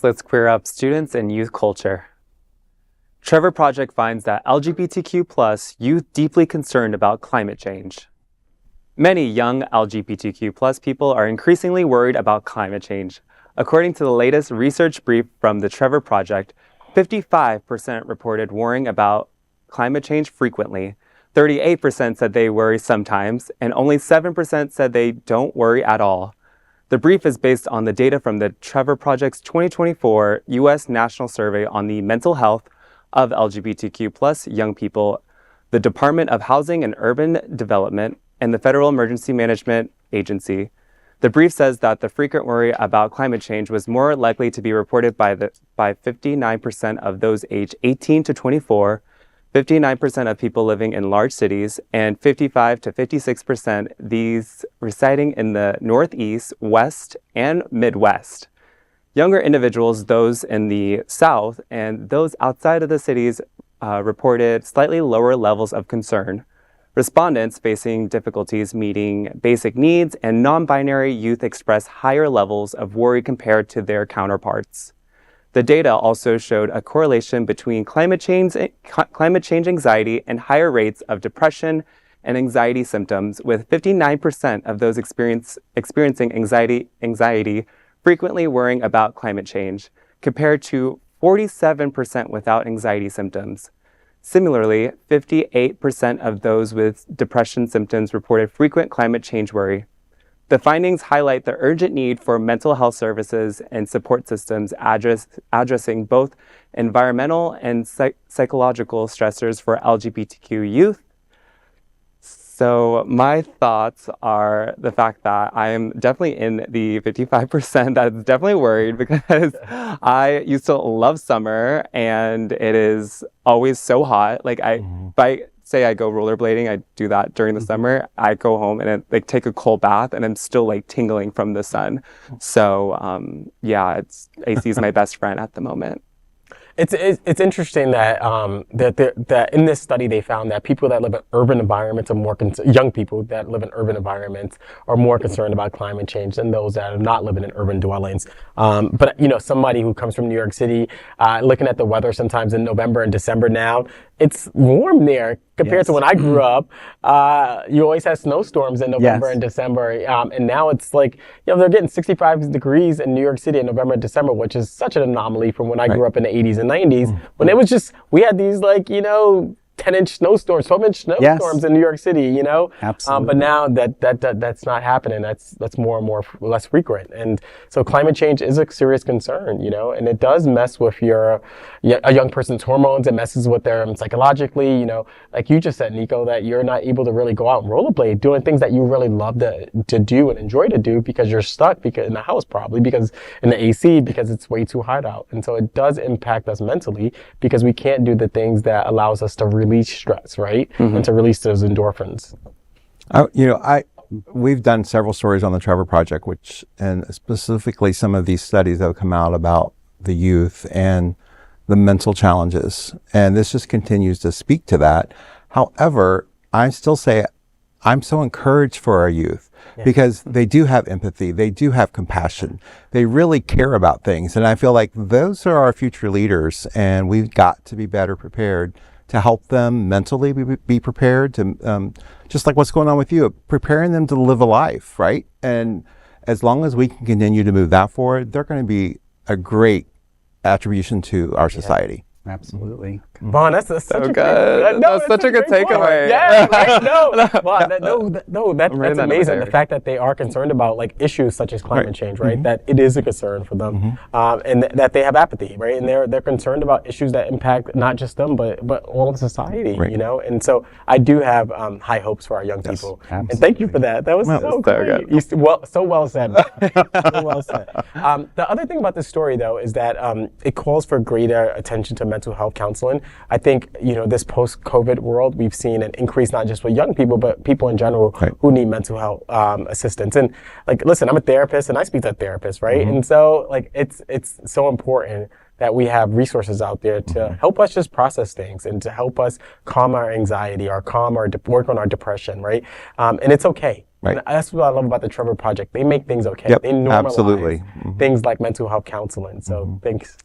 Let's queer up students and youth culture. Trevor Project finds that LGBTQ+ youth deeply concerned about climate change. Many young LGBTQ+ people are increasingly worried about climate change. According to the latest research brief from the Trevor Project, 55% reported worrying about climate change frequently, 38% said they worry sometimes, and only 7% said they don't worry at all. The brief is based on the data from the Trevor Project's 2024 U.S. National Survey on the mental health of LGBTQ+ young people, the Department of Housing and Urban Development, and the Federal Emergency Management Agency. The brief says that the frequent worry about climate change was more likely to be reported by 59% of those aged 18 to 24, 59% of people living in large cities, and 55 to 56% these residing in the Northeast, West, and Midwest. Younger individuals, those in the South, and those outside of the cities reported slightly lower levels of concern. Respondents facing difficulties meeting basic needs and non-binary youth express higher levels of worry compared to their counterparts. The data also showed a correlation between climate change anxiety and higher rates of depression and anxiety symptoms, with 59% of those experiencing anxiety frequently worrying about climate change, compared to 47% without anxiety symptoms. Similarly, 58% of those with depression symptoms reported frequent climate change worry. The findings highlight the urgent need for mental health services and support systems addressing both environmental and psychological stressors for LGBTQ youth. So my thoughts are the fact that I am definitely in the 55% that's definitely worried, because I used to love summer and it is always so hot. Like if I say I go rollerblading, I do that during the summer. I go home and take a cold bath and I'm still tingling from the sun. So yeah, AC is my best friend at the moment. It's interesting that that in this study they found that people that live in urban environments are more young people that live in urban environments are more concerned about climate change than those that are not living in urban dwellings. But somebody who comes from New York City, looking at the weather sometimes in November and December now, it's warm there compared to when I grew up. You always had snowstorms in November and December, and now it's they're getting 65 degrees in New York City in November and December, which is such an anomaly from when I grew up in the 80s and 90s, when it was just, we had these 10-inch snowstorms, 12-inch snowstorms in New York City, Absolutely. But now that's not happening. That's more and more less frequent. And so climate change is a serious concern, and it does mess with a young person's hormones. It messes with them psychologically, like you just said, Nico, that you're not able to really go out and rollerblade, doing things that you really love to do and enjoy to do, because you're stuck in the house, probably because in the AC, because it's way too hot out. And so it does impact us mentally, because we can't do the things that allows us to release stress, right? And to release those endorphins. We've done several stories on the Trevor Project, and specifically some of these studies that have come out about the youth and the mental challenges. And this just continues to speak to that. However, I still say I'm so encouraged for our youth, because they do have empathy. They do have compassion. They really care about things. And I feel like those are our future leaders, and we've got to be better prepared to help them mentally be prepared to, just like what's going on with you, preparing them to live a life, right? And as long as we can continue to move that forward, they're going to be a great attribution to our society. Absolutely. Vaughn, that's such So a good. That's such a good takeaway. Yeah, right? That's amazing. The fact that they are concerned about issues such as climate change, right? That it is a concern for them, and that they have apathy, right? And they're concerned about issues that impact not just them, but all of society, And so I do have high hopes for our young people. Absolutely. And thank you for that. That was so great. Good. So well said. So well said. The other thing about this story, though, is that it calls for greater attention to mental health counseling. I think, this post-COVID world, we've seen an increase not just with young people, but people in general who need mental health assistance. And listen, I'm a therapist and I speak to therapists, right? And so it's so important that we have resources out there to help us just process things and to help us calm our anxiety or work on our depression, right? And it's okay. Right. And that's what I love about the Trevor Project. They make things okay. Yep, They normalize absolutely. things like mental health counseling. So thanks.